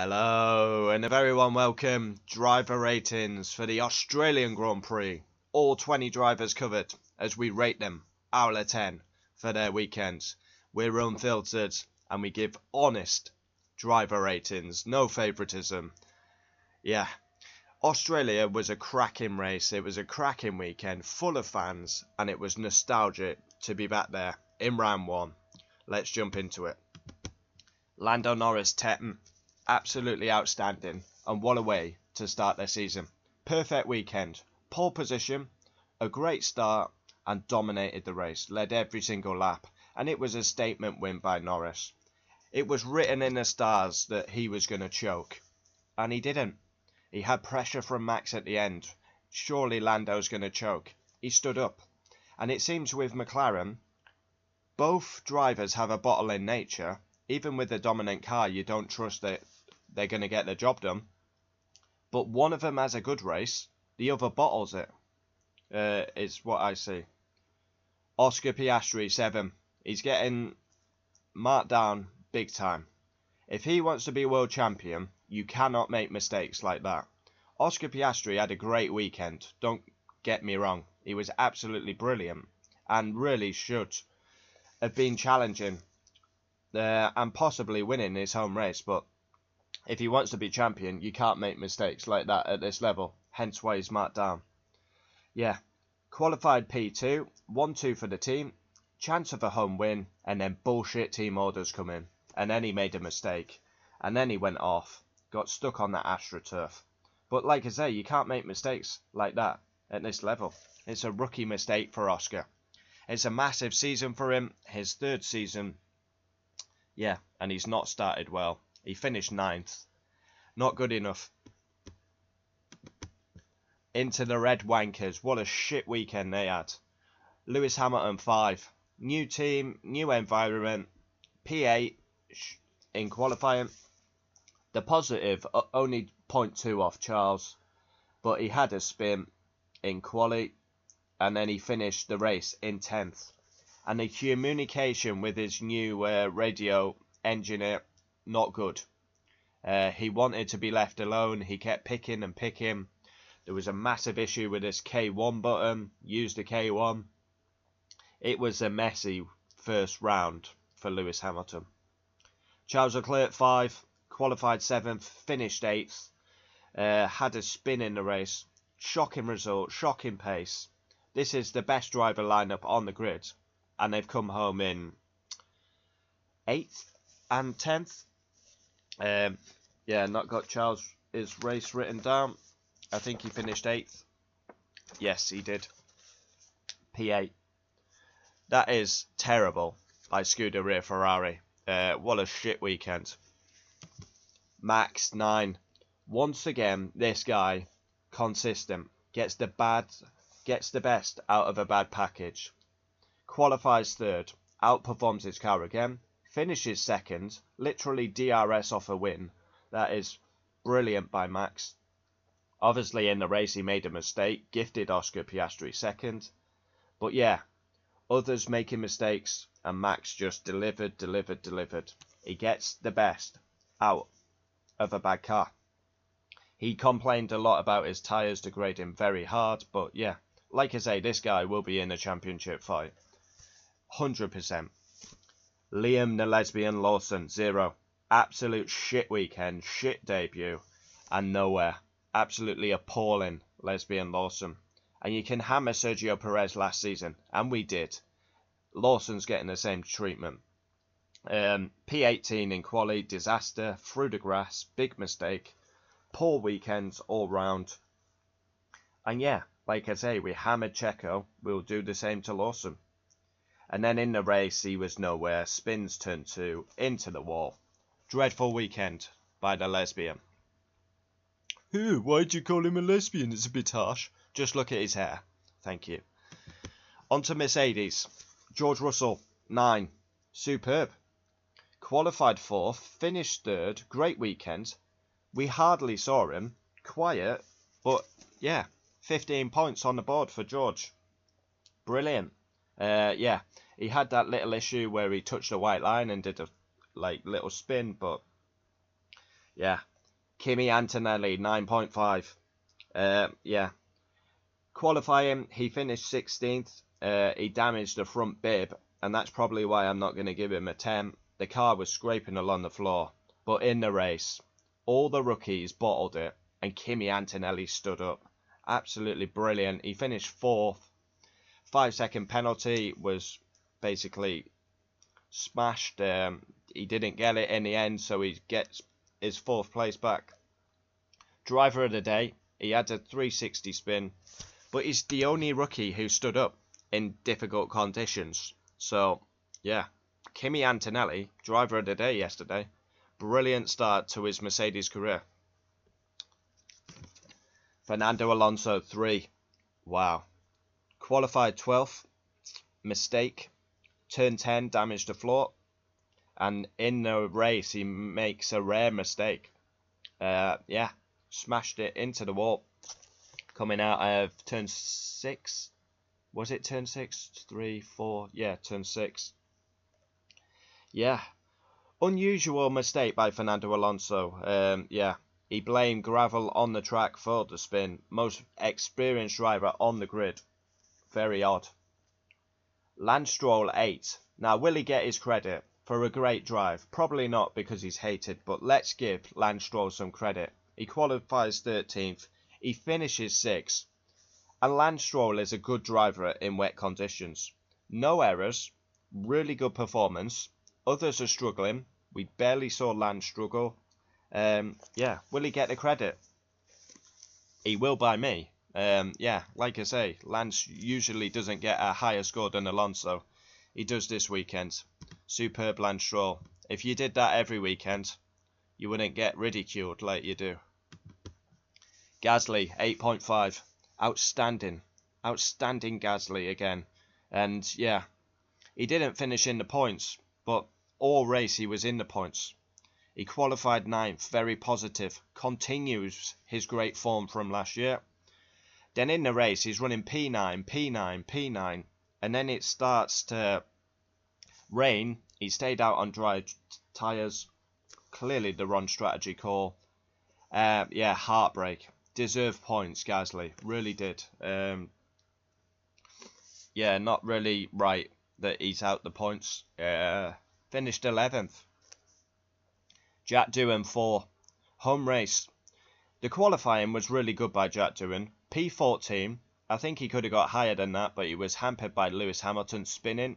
Hello and a very warm welcome. Driver ratings for the Australian Grand Prix. All 20 drivers covered as we rate them out of 10 for their weekends. We're unfiltered and we give honest driver ratings, no favouritism. Yeah, Australia was a cracking race. It was a cracking weekend full of fans and it was nostalgic to be back there in round one. Let's jump into it. Norris Teton. Absolutely outstanding, and what a way to start their season. Perfect weekend, pole position, a great start, and dominated the race, led every single lap, and it was a statement win by Norris. It was written in the stars that he was going to choke, and he didn't. He had pressure from Max at the end. Surely Lando's going to choke. He stood up, and it seems with McLaren, both drivers have a bottle in nature. Even with a dominant car, you don't trust that they're going to get the job done. But one of them has a good race, the other bottles it, is what I see. Oscar Piastri, 7. He's getting marked down big time. If he wants to be world champion, you cannot make mistakes like that. Oscar Piastri had a great weekend, don't get me wrong. He was absolutely brilliant and really should have been challenging and possibly winning his home race, but if he wants to be champion, you can't make mistakes like that at this level, hence why he's marked down. Yeah, qualified P2, 1-2 for the team, chance of a home win, and then bullshit team orders come in, and then he made a mistake, and then he went off, got stuck on that AstroTurf. But like I say, you can't make mistakes like that at this level. It's a rookie mistake for Oscar. It's a massive season for him, his third season. Yeah, and he's not started well. He finished 9th. Not good enough. Into the Red Wankers. What a shit weekend they had. Lewis Hamilton, 5. New team, new environment. P8 in qualifying. The positive, only 0.2 off Charles. But he had a spin in quali. And then he finished the race in 10th. And the communication with his new radio engineer, not good. He wanted to be left alone. He kept picking and picking. There was a massive issue with this K1 button. Use the K1. It was a messy first round for Lewis Hamilton. Charles Leclerc, 5. Qualified 7th. Finished 8th. Had a spin in the race. Shocking result. Shocking pace. This is the best driver lineup on the grid. And they've come home in 8th and 10th. Yeah, not got Charles' race written down. I think he finished 8th. Yes, he did. P8. That is terrible by Scuderia Ferrari. What a shit weekend. Max, 9. Once again, this guy, consistent. Gets the best out of a bad package. Qualifies 3rd. Outperforms his car again. Finishes 2nd. Literally DRS off a win. That is brilliant by Max. Obviously in the race he made a mistake. Gifted Oscar Piastri 2nd. But yeah, others making mistakes and Max just delivered. He gets the best out of a bad car. He complained a lot about his tyres degrading very hard. But yeah, like I say, this guy will be in a championship fight. 100%. Liam the Lesbian Lawson, 0. Absolute shit weekend, shit debut, and nowhere. Absolutely appalling Lesbian Lawson. And you can hammer Sergio Perez last season, and we did. Lawson's getting the same treatment. P18 in quali, disaster, through the grass, big mistake. Poor weekends all round. And yeah, like I say, we hammered Checo, we'll do the same to Lawson. And then in the race, he was nowhere. Spins turn 2, into the wall. Dreadful weekend by the lesbian. Why'd you call him a lesbian? It's a bit harsh. Just look at his hair. Thank you. On to Mercedes. George Russell, 9. Superb. Qualified 4th, finished 3rd. Great weekend. We hardly saw him. Quiet, but yeah, 15 points on the board for George. Brilliant. Yeah, he had that little issue where he touched the white line and did a little spin, but Yeah. Kimi Antonelli, 9.5. Yeah. Qualifying, he finished 16th. He damaged the front bib, and that's probably why I'm not going to give him a 10. The car was scraping along the floor. But in the race, all the rookies bottled it, and Kimi Antonelli stood up. Absolutely brilliant. He finished 4th. 5-second penalty was basically smashed. He didn't get it in the end, so he gets his 4th place back. Driver of the day, he had a 360 spin, but he's the only rookie who stood up in difficult conditions. So, yeah, Kimi Antonelli, driver of the day yesterday. Brilliant start to his Mercedes career. Fernando Alonso, 3. Wow. Qualified 12th. Mistake. Turn 10, damaged the floor. And in the race, he makes a rare mistake. Yeah, smashed it into the wall. Coming out of turn 6. Was it turn 6? 3, 4. Yeah, turn 6. Yeah. Unusual mistake by Fernando Alonso. Yeah. He blamed gravel on the track for the spin. Most experienced driver on the grid. Very odd. Lance Stroll, 8. Now, will he get his credit for a great drive? Probably not, because he's hated, but let's give Lance Stroll some credit. He qualifies 13th. He finishes 6th. And Lance Stroll is a good driver in wet conditions. No errors. Really good performance. Others are struggling. We barely saw Lance struggle. Yeah, will he get the credit? He will by me. Yeah, like I say, Lance usually doesn't get a higher score than Alonso. He does this weekend. Superb Lance Stroll. If you did that every weekend, you wouldn't get ridiculed like you do. Gasly, 8.5. Outstanding. Outstanding Gasly again. And yeah, he didn't finish in the points, but all race he was in the points. He qualified 9th, very positive. Continues his great form from last year. Then in the race, he's running P9, P9, P9. And then it starts to rain. He stayed out on dry tyres. Clearly the wrong strategy call. Yeah, heartbreak. Deserved points, Gasly. Really did. Yeah, not really right that he's out the points. Finished 11th. Jack Doohan, 4. Home race. The qualifying was really good by Jack Doohan. P14. I think he could have got higher than that, but he was hampered by Lewis Hamilton spinning.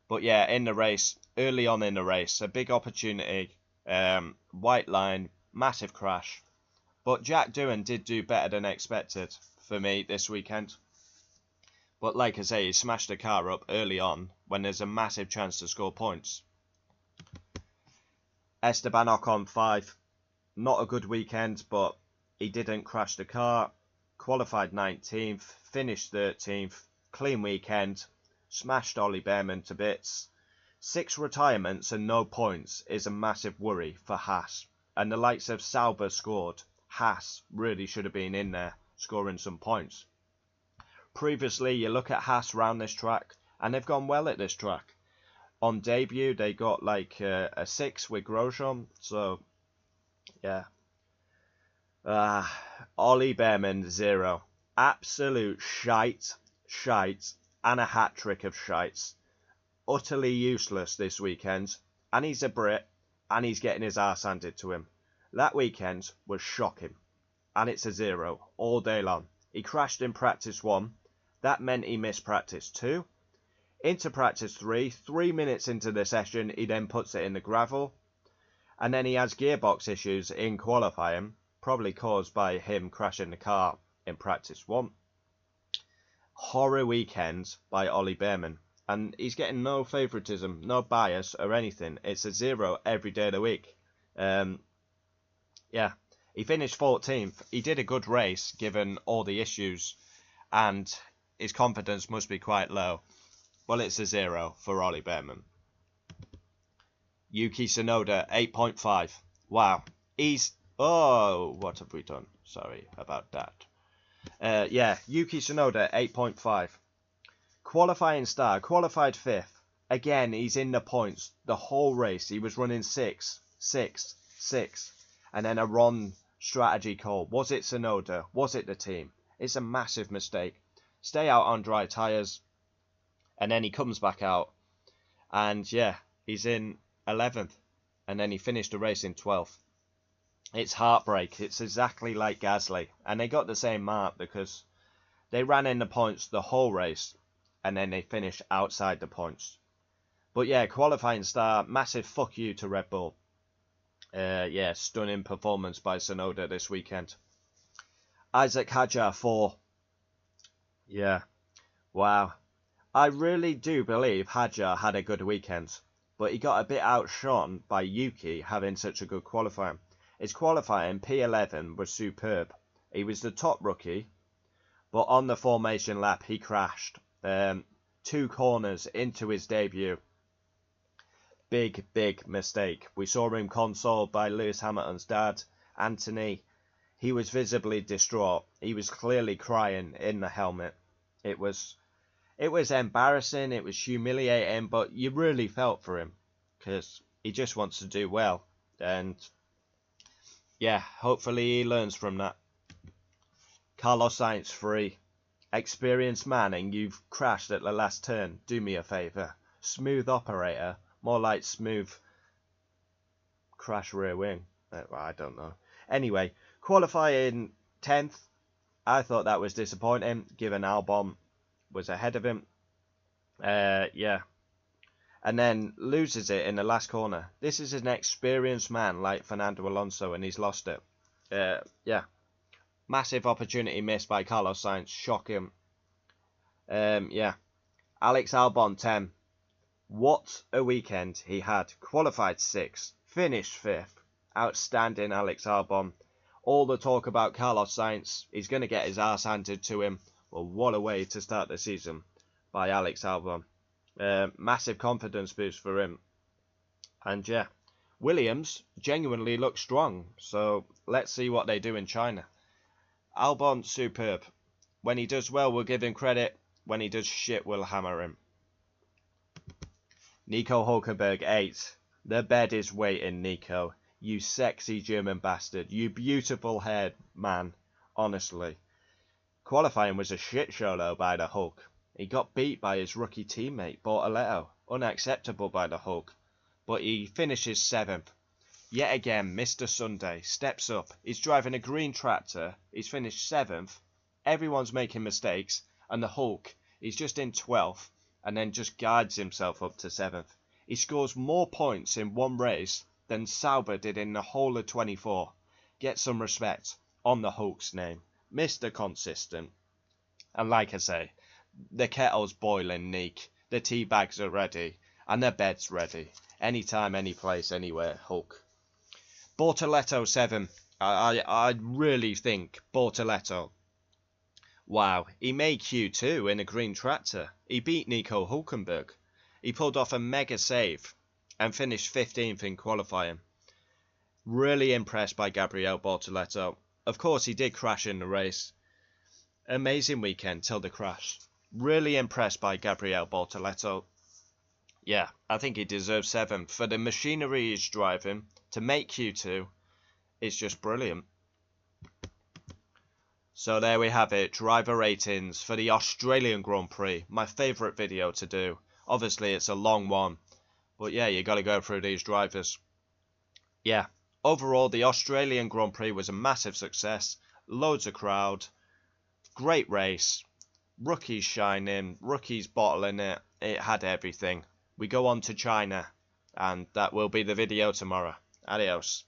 But yeah, in the race, early on in the race, a big opportunity. White line, massive crash. But Jack Doohan did do better than expected for me this weekend. But like I say, he smashed the car up early on when there's a massive chance to score points. Esteban Ocon, 5. Not a good weekend, but he didn't crash the car. Qualified 19th, finished 13th. Clean weekend. Smashed Ollie Behrman to bits. 6 retirements and no points is a massive worry for Haas. And the likes of Sauber scored. Haas really should have been in there, scoring some points. Previously, you look at Haas round this track, and they've gone well at this track. On debut, they got like a 6 with Grosjean, so yeah. Ollie Behrman, 0. Absolute shite, and a hat-trick of shites. Utterly useless this weekend, and he's a Brit, and he's getting his arse handed to him. That weekend was shocking, and it's a 0 all day long. He crashed in practice 1, that meant he missed practice 2. Into practice 3, 3 minutes into the session, he then puts it in the gravel. And then he has gearbox issues in qualifying, probably caused by him crashing the car in practice 1. Horror weekend by Ollie Behrman. And he's getting no favouritism, no bias or anything. It's a 0 every day of the week. Yeah, he finished 14th. He did a good race given all the issues. And his confidence must be quite low. Well, it's a 0 for Ollie Behrman. Yuki Tsunoda, 8.5. Wow. He's... Oh, what have we done? Sorry about that. Yeah, Yuki Tsunoda, 8.5. Qualifying star, qualified 5th. Again, he's in the points the whole race. He was running 6. and then a wrong strategy call. Was it Tsunoda? Was it the team? It's a massive mistake. Stay out on dry tyres, and then he comes back out, and yeah, he's in 11th, and then he finished the race in 12th. It's heartbreak. It's exactly like Gasly, and they got the same mark because they ran in the points the whole race, and then they finished outside the points. But yeah, qualifying start, massive fuck you to Red Bull. Yeah, stunning performance by Tsunoda this weekend. Isaac Hadjar 4. Yeah, wow. I really do believe Hadjar had a good weekend, but he got a bit outshone by Yuki having such a good qualifying. His qualifying P11 was superb. He was the top rookie, but on the formation lap he crashed. 2 corners into his debut. Big mistake. We saw him consoled by Lewis Hamilton's dad, Anthony. He was visibly distraught. He was clearly crying in the helmet. It was embarrassing, it was humiliating, but you really felt for him because he just wants to do well. And yeah, hopefully he learns from that. Carlos Sainz 3. Experienced man, and you've crashed at the last turn. Do me a favour. Smooth operator. More like smooth crash rear wing. I don't know. Anyway, qualifying 10th. I thought that was disappointing, given Albon was ahead of him. Yeah. And then loses it in the last corner. This is an experienced man like Fernando Alonso, and he's lost it. Yeah. Massive opportunity missed by Carlos Sainz. Shocking. Yeah. Alex Albon 10. What a weekend he had. Qualified 6th. Finished 5th. Outstanding Alex Albon. All the talk about Carlos Sainz. He's going to get his arse handed to him. Well, what a way to start the season by Alex Albon. Massive confidence boost for him. And yeah, Williams genuinely looks strong. So let's see what they do in China. Albon, superb. When he does well, we'll give him credit. When he does shit, we'll hammer him. Nico Hulkenberg 8. The bed is waiting, Nico. You sexy German bastard. You beautiful haired man. Honestly. Qualifying was a shit show though by the Hulk. He got beat by his rookie teammate, Bortoletto. Unacceptable by the Hulk. But he finishes 7th. Yet again, Mr. Sunday steps up. He's driving a green tractor. He's finished 7th. Everyone's making mistakes. And the Hulk, he's just in 12th. And then just guides himself up to 7th. He scores more points in one race than Sauber did in the whole of 24. Get some respect on the Hulk's name. Mr. Consistent. And like I say, the kettle's boiling, Neek. The tea bags are ready. And the bed's ready. Anytime, any place, anywhere, Hulk. Bortoletto 7. I really think Bortoletto. Wow, he made Q2 in a green tractor. He beat Nico Hulkenberg. He pulled off a mega save and finished 15th in qualifying. Really impressed by Gabriele Bortoletto. Of course, he did crash in the race. Amazing weekend till the crash. Really impressed by Gabriele Bortoletto. Yeah, I think he deserves 7th. For the machinery he's driving to make Q2, it's just brilliant. So there we have it, driver ratings for the Australian Grand Prix. My favourite video to do. Obviously it's a long one, but yeah, you got to go through these drivers. Yeah, overall the Australian Grand Prix was a massive success. Loads of crowd, great race, rookies shining, rookies bottling it. It had everything. We go on to China, and that will be the video tomorrow. Adios.